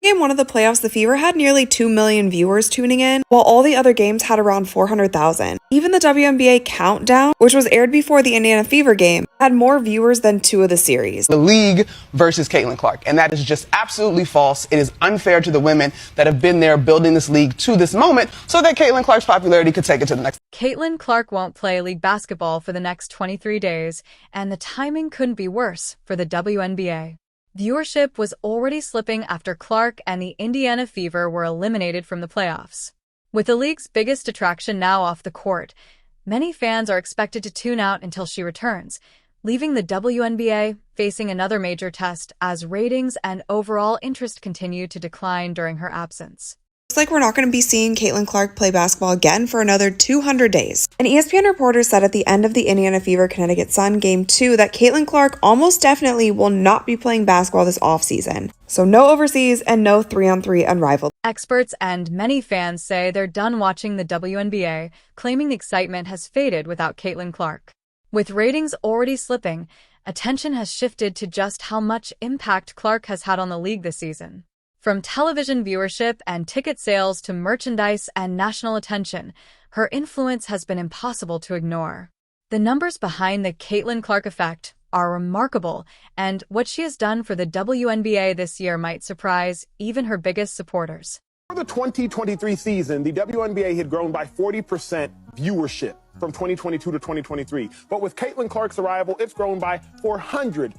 Game 1 of the playoffs, the Fever had nearly 2 million viewers tuning in, while all the other games had around 400,000. Even the WNBA Countdown, which was aired before the Indiana Fever game, had more viewers than 2 of the series. The league versus Caitlin Clark, and that is just absolutely false. It is unfair to the women that have been there building this league to this moment so that Caitlin Clark's popularity could take it to the next. Caitlin Clark won't play league basketball for the next 23 days, and the timing couldn't be worse for the WNBA. Viewership was already slipping after Clark and the Indiana Fever were eliminated from the playoffs. With the league's biggest attraction now off the court, many fans are expected to tune out until she returns, leaving the WNBA facing another major test as ratings and overall interest continue to decline during her absence. Looks like we're not going to be seeing Caitlin Clark play basketball again for another 200 days. An ESPN reporter said at the end of the Indiana Fever Connecticut Sun Game 2 that Caitlin Clark almost definitely will not be playing basketball this offseason. So no overseas and no 3-on-3 unrivaled. Experts and many fans say they're done watching the WNBA, claiming the excitement has faded without Caitlin Clark. With ratings already slipping, attention has shifted to just how much impact Clark has had on the league this season. From television viewership and ticket sales to merchandise and national attention, her influence has been impossible to ignore. The numbers behind the Caitlin Clark effect are remarkable, and what she has done for the WNBA this year might surprise even her biggest supporters. For the 2023 season, the WNBA had grown by 40% viewership from 2022 to 2023. But with Caitlin Clark's arrival, it's grown by 400%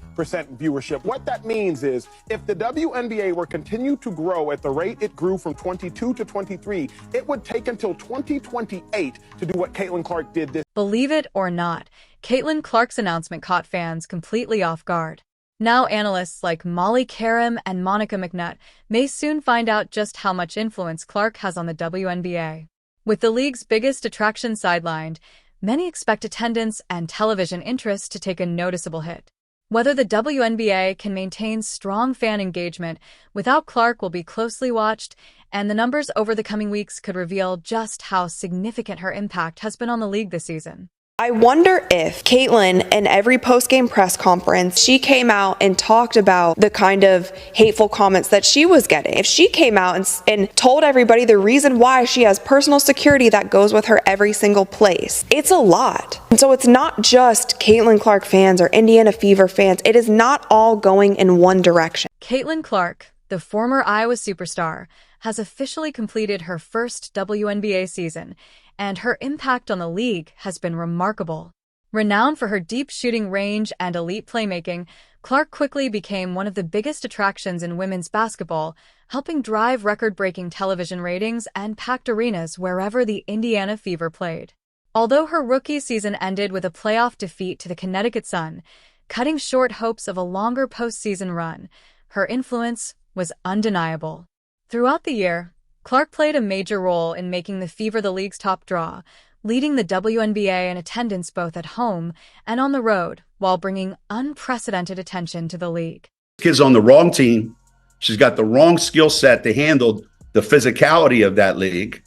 viewership. What that means is if the WNBA were continue to grow at the rate it grew from 22 to 23, it would take until 2028 to do what Caitlin Clark did this. Believe it or not, Caitlin Clark's announcement caught fans completely off guard. Now analysts like Molly Karam and Monica McNutt may soon find out just how much influence Clark has on the WNBA. With the league's biggest attraction sidelined, many expect attendance and television interest to take a noticeable hit. Whether the WNBA can maintain strong fan engagement without Clark will be closely watched, and the numbers over the coming weeks could reveal just how significant her impact has been on the league this season. I wonder if Caitlin, in every post-game press conference, she came out and talked about the kind of hateful comments that she was getting. If she came out and told everybody the reason why she has personal security that goes with her every single place, it's a lot. And so it's not just Caitlin Clark fans or Indiana Fever fans. It is not all going in one direction. Caitlin Clark, the former Iowa superstar, has officially completed her first WNBA season, and her impact on the league has been remarkable. Renowned for her deep shooting range and elite playmaking, Clark quickly became one of the biggest attractions in women's basketball, helping drive record-breaking television ratings and packed arenas wherever the Indiana Fever played. Although her rookie season ended with a playoff defeat to the Connecticut Sun, cutting short hopes of a longer postseason run, her influence was undeniable. Throughout the year, Clark played a major role in making the Fever the league's top draw, leading the WNBA in attendance both at home and on the road, while bringing unprecedented attention to the league. This kid's on the wrong team. She's got the wrong skill set to handle the physicality of that league.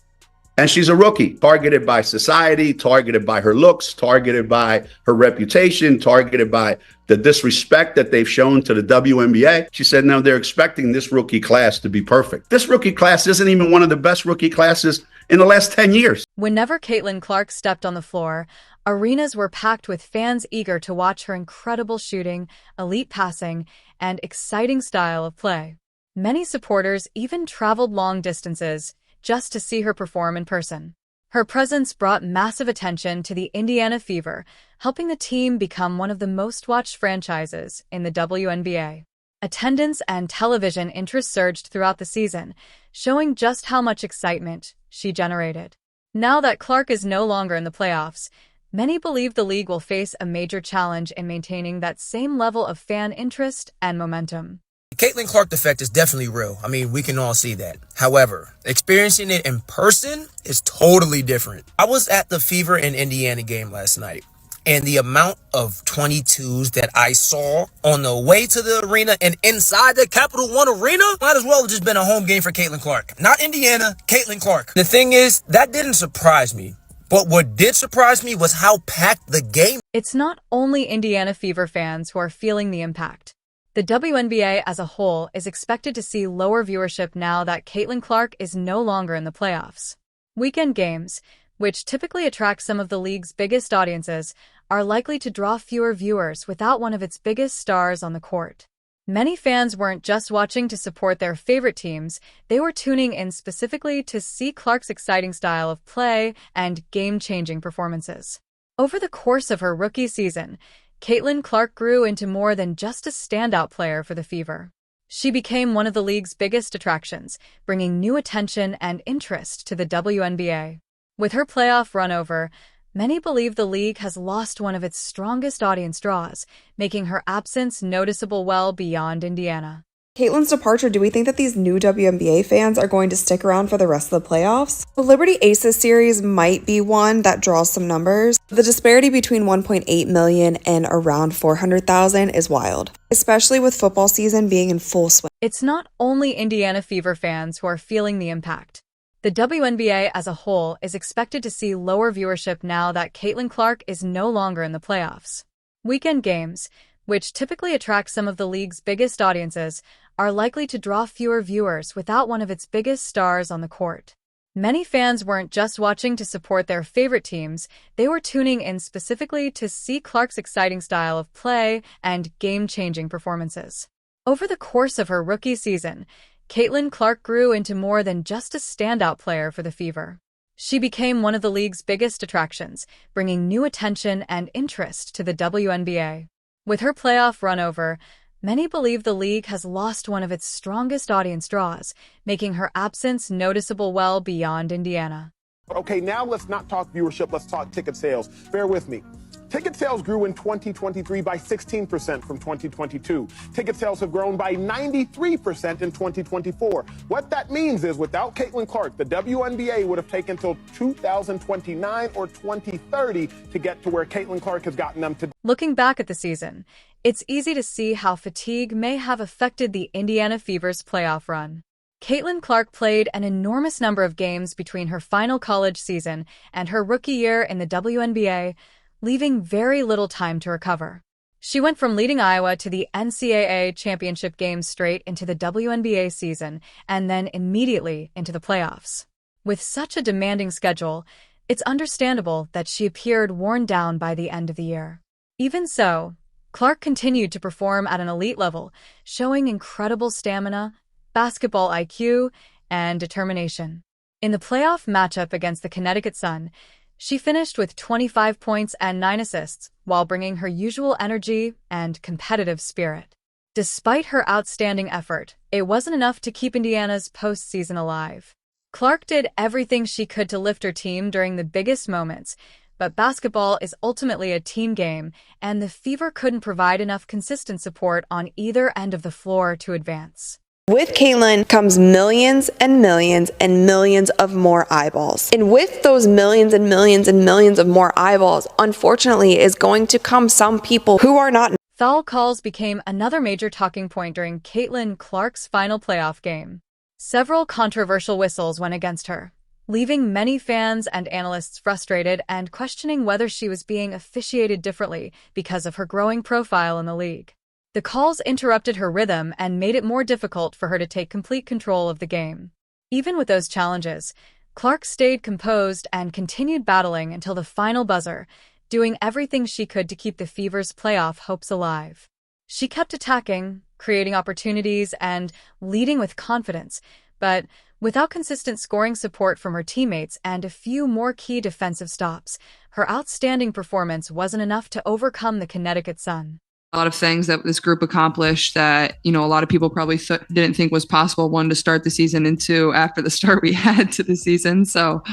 And she's a rookie, targeted by society, targeted by her looks, targeted by her reputation, targeted by the disrespect that they've shown to the WNBA. She said, no, they're expecting this rookie class to be perfect. This rookie class isn't even one of the best rookie classes in the last 10 years. Whenever Caitlin Clark stepped on the floor, arenas were packed with fans eager to watch her incredible shooting, elite passing, and exciting style of play. Many supporters even traveled long distances just to see her perform in person. Her presence brought massive attention to the Indiana Fever, helping the team become one of the most-watched franchises in the WNBA. Attendance and television interest surged throughout the season, showing just how much excitement she generated. Now that Clark is no longer in the playoffs, many believe the league will face a major challenge in maintaining that same level of fan interest and momentum. The Caitlin Clark effect is definitely real. I mean, we can all see that. However, experiencing it in person is totally different. I was at the Fever and Indiana game last night, and the amount of 22s that I saw on the way to the arena and inside the Capital One Arena might as well have just been a home game for Caitlin Clark. Not Indiana, Caitlin Clark. The thing is, that didn't surprise me. But what did surprise me was how packed the game. It's not only Indiana Fever fans who are feeling the impact. The WNBA as a whole is expected to see lower viewership now that Caitlin Clark is no longer in the playoffs. Weekend games, which typically attract some of the league's biggest audiences, are likely to draw fewer viewers without one of its biggest stars on the court. Many fans weren't just watching to support their favorite teams, they were tuning in specifically to see Clark's exciting style of play and game-changing performances. Over the course of her rookie season, Caitlin Clark grew into more than just a standout player for the Fever. She became one of the league's biggest attractions, bringing new attention and interest to the WNBA. With her playoff run over, many believe the league has lost one of its strongest audience draws, making her absence noticeable well beyond Indiana. Caitlin's departure, do we think that these new WNBA fans are going to stick around for the rest of the playoffs? The Liberty Aces series might be one that draws some numbers. The disparity between 1.8 million and around 400,000 is wild, especially with football season being in full swing. It's not only Indiana Fever fans who are feeling the impact. The WNBA as a whole is expected to see lower viewership now that Caitlin Clark is no longer in the playoffs. Weekend games, which typically attract some of the league's biggest audiences, are likely to draw fewer viewers without one of its biggest stars on the court. Many fans weren't just watching to support their favorite teams, they were tuning in specifically to see Clark's exciting style of play and game-changing performances. Over the course of her rookie season, Caitlin Clark grew into more than just a standout player for the Fever. She became one of the league's biggest attractions, bringing new attention and interest to the WNBA. With her playoff run over, many believe the league has lost one of its strongest audience draws, making her absence noticeable well beyond Indiana. Okay, now let's not talk viewership, let's talk ticket sales. Bear with me. Ticket sales grew in 2023 by 16% from 2022. Ticket sales have grown by 93% in 2024. What that means is without Caitlin Clark, the WNBA would have taken till 2029 or 2030 to get to where Caitlin Clark has gotten them today. Looking back at the season, it's easy to see how fatigue may have affected the Indiana Fever's playoff run. Caitlin Clark played an enormous number of games between her final college season and her rookie year in the WNBA, leaving very little time to recover. She went from leading Iowa to the NCAA championship game straight into the WNBA season and then immediately into the playoffs. With such a demanding schedule, it's understandable that she appeared worn down by the end of the year. Even so, Clark continued to perform at an elite level, showing incredible stamina, basketball IQ, and determination. In the playoff matchup against the Connecticut Sun, she finished with 25 points and 9 assists, while bringing her usual energy and competitive spirit. Despite her outstanding effort, it wasn't enough to keep Indiana's postseason alive. Clark did everything she could to lift her team during the biggest moments, but basketball is ultimately a team game, and the Fever couldn't provide enough consistent support on either end of the floor to advance. With Caitlin comes millions and millions and millions of more eyeballs. And with those millions and millions and millions of more eyeballs, unfortunately, is going to come some people who are not. Foul calls became another major talking point during Caitlin Clark's final playoff game. Several controversial whistles went against her, leaving many fans and analysts frustrated and questioning whether she was being officiated differently because of her growing profile in the league. The calls interrupted her rhythm and made it more difficult for her to take complete control of the game. Even with those challenges, Clark stayed composed and continued battling until the final buzzer, doing everything she could to keep the Fever's playoff hopes alive. She kept attacking, creating opportunities, and leading with confidence, but without consistent scoring support from her teammates and a few more key defensive stops, her outstanding performance wasn't enough to overcome the Connecticut Sun. A lot of things that this group accomplished that, a lot of people probably didn't think was possible, one, to start the season, and two, after the start we had to the season. So,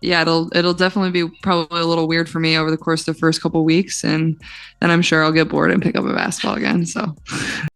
it'll definitely be probably a little weird for me over the course of the first couple of weeks, and then I'm sure I'll get bored and pick up a basketball again. So,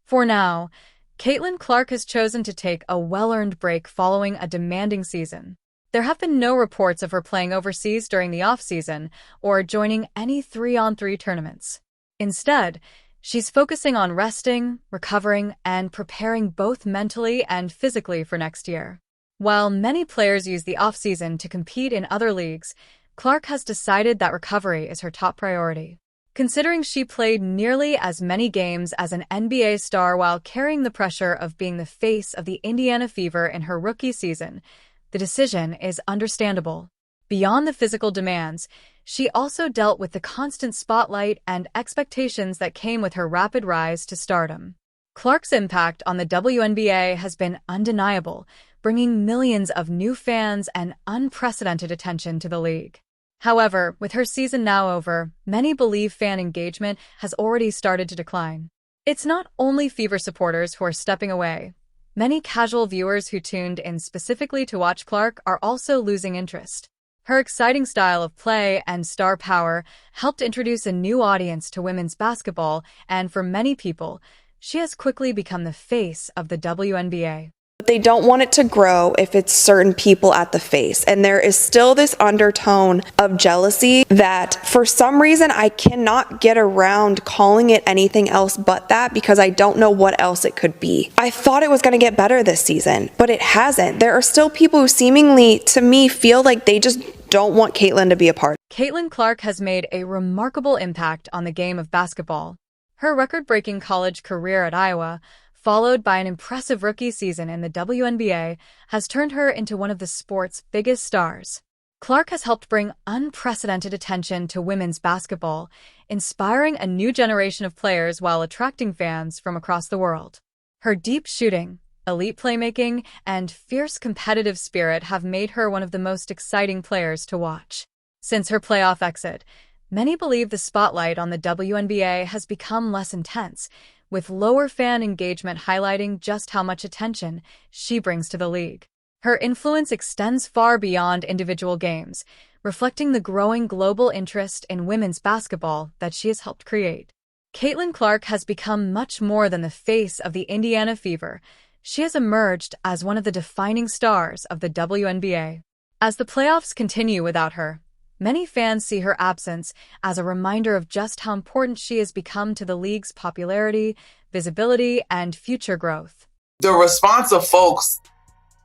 for now, Caitlin Clark has chosen to take a well-earned break following a demanding season. There have been no reports of her playing overseas during the off-season or joining any 3-on-3 tournaments. Instead, she's focusing on resting, recovering, and preparing both mentally and physically for next year. While many players use the off-season to compete in other leagues, Clark has decided that recovery is her top priority. considering she played nearly as many games as an NBA star while carrying the pressure of being the face of the Indiana Fever in her rookie season. The decision is understandable. Beyond the physical demands, she also dealt with the constant spotlight and expectations that came with her rapid rise to stardom. Clark's impact on the WNBA has been undeniable, bringing millions of new fans and unprecedented attention to the league. However, with her season now over, many believe fan engagement has already started to decline. It's not only Fever supporters who are stepping away. Many casual viewers who tuned in specifically to watch Clark are also losing interest. Her exciting style of play and star power helped introduce a new audience to women's basketball, and for many people, she has quickly become the face of the WNBA. They don't want it to grow if it's certain people at the face. And there is still this undertone of jealousy that for some reason I cannot get around calling it anything else but that, because I don't know what else it could be. I thought it was going to get better this season, but it hasn't. There are still people who seemingly, to me, feel like they just don't want Caitlin to be a part. Caitlin Clark has made a remarkable impact on the game of basketball. Her record-breaking college career at Iowa, followed by an impressive rookie season in the WNBA, has turned her into one of the sport's biggest stars. Clark has helped bring unprecedented attention to women's basketball, inspiring a new generation of players while attracting fans from across the world. Her deep shooting, elite playmaking, and fierce competitive spirit have made her one of the most exciting players to watch. Since her playoff exit, many believe the spotlight on the WNBA has become less intense, with lower fan engagement highlighting just how much attention she brings to the league. Her influence extends far beyond individual games, reflecting the growing global interest in women's basketball that she has helped create. Caitlin Clark has become much more than the face of the Indiana Fever. She has emerged as one of the defining stars of the WNBA. As the playoffs continue without her, many fans see her absence as a reminder of just how important she has become to the league's popularity, visibility, and future growth. The response of folks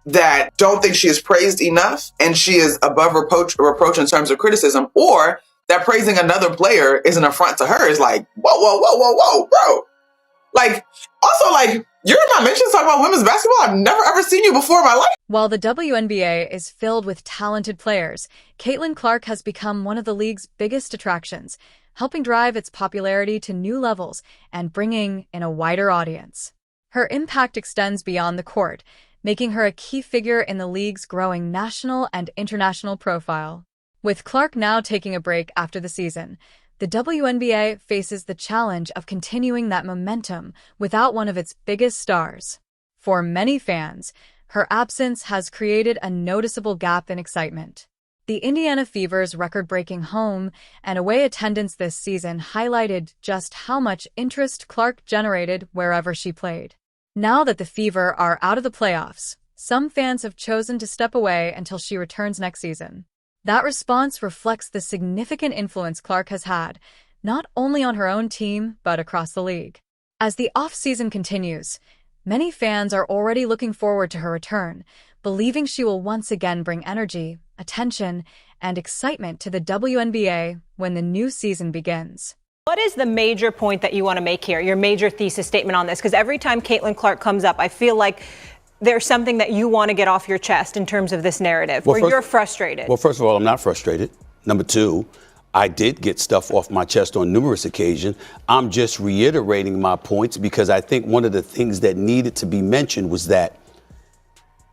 that don't think she is praised enough and she is above reproach in terms of criticism, or that praising another player is an affront to her, is like, whoa, bro. Like, also, like, you're not mentioned talking about women's basketball. I've never ever seen you before in my life. While the WNBA is filled with talented players, Caitlin Clark has become one of the league's biggest attractions, helping drive its popularity to new levels and bringing in a wider audience. Her impact extends beyond the court, making her a key figure in the league's growing national and international profile. With Clark now taking a break after the season, the WNBA faces the challenge of continuing that momentum without one of its biggest stars. For many fans, her absence has created a noticeable gap in excitement. The Indiana Fever's record-breaking home and away attendance this season highlighted just how much interest Clark generated wherever she played. Now that the Fever are out of the playoffs, some fans have chosen to step away until she returns next season. That response reflects the significant influence Clark has had, not only on her own team, but across the league. As the off-season continues, many fans are already looking forward to her return, believing she will once again bring energy, attention, and excitement to the WNBA when the new season begins. What is the major point that you want to make here, your major thesis statement on this? Because every time Caitlin Clark comes up, I feel like there's something that you want to get off your chest in terms of this narrative, where you're frustrated. Well, first of all, I'm not frustrated. Number two, I did get stuff off my chest on numerous occasions. I'm just reiterating my points because I think one of the things that needed to be mentioned was that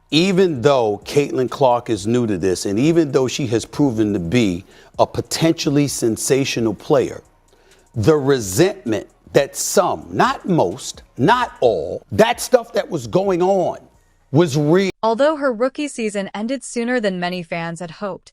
even though Caitlin Clark is new to this, and even though she has proven to be a potentially sensational player, the resentment that some, not most, not all, that stuff that was going on was real. Although her rookie season ended sooner than many fans had hoped,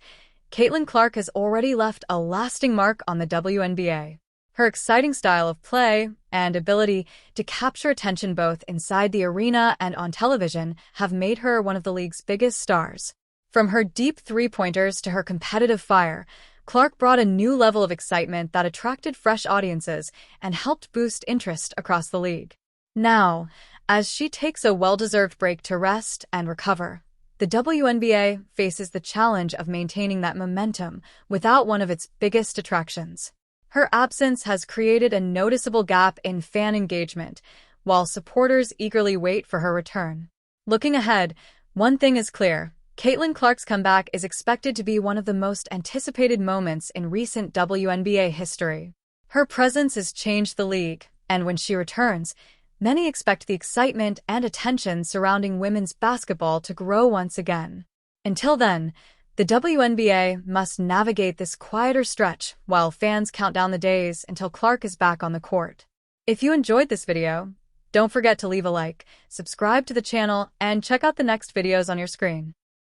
Caitlin Clark has already left a lasting mark on the WNBA. Her exciting style of play and ability to capture attention both inside the arena and on television have made her one of the league's biggest stars. From her deep three-pointers to her competitive fire, Clark brought a new level of excitement that attracted fresh audiences and helped boost interest across the league. Now, as she takes a well-deserved break to rest and recover, the WNBA faces the challenge of maintaining that momentum without one of its biggest attractions. Her absence has created a noticeable gap in fan engagement, while supporters eagerly wait for her return. Looking ahead, one thing is clear. Caitlin Clark's comeback is expected to be one of the most anticipated moments in recent WNBA history. Her presence has changed the league, and when she returns, many expect the excitement and attention surrounding women's basketball to grow once again. Until then, the WNBA must navigate this quieter stretch while fans count down the days until Clark is back on the court. If you enjoyed this video, don't forget to leave a like, subscribe to the channel, and check out the next videos on your screen.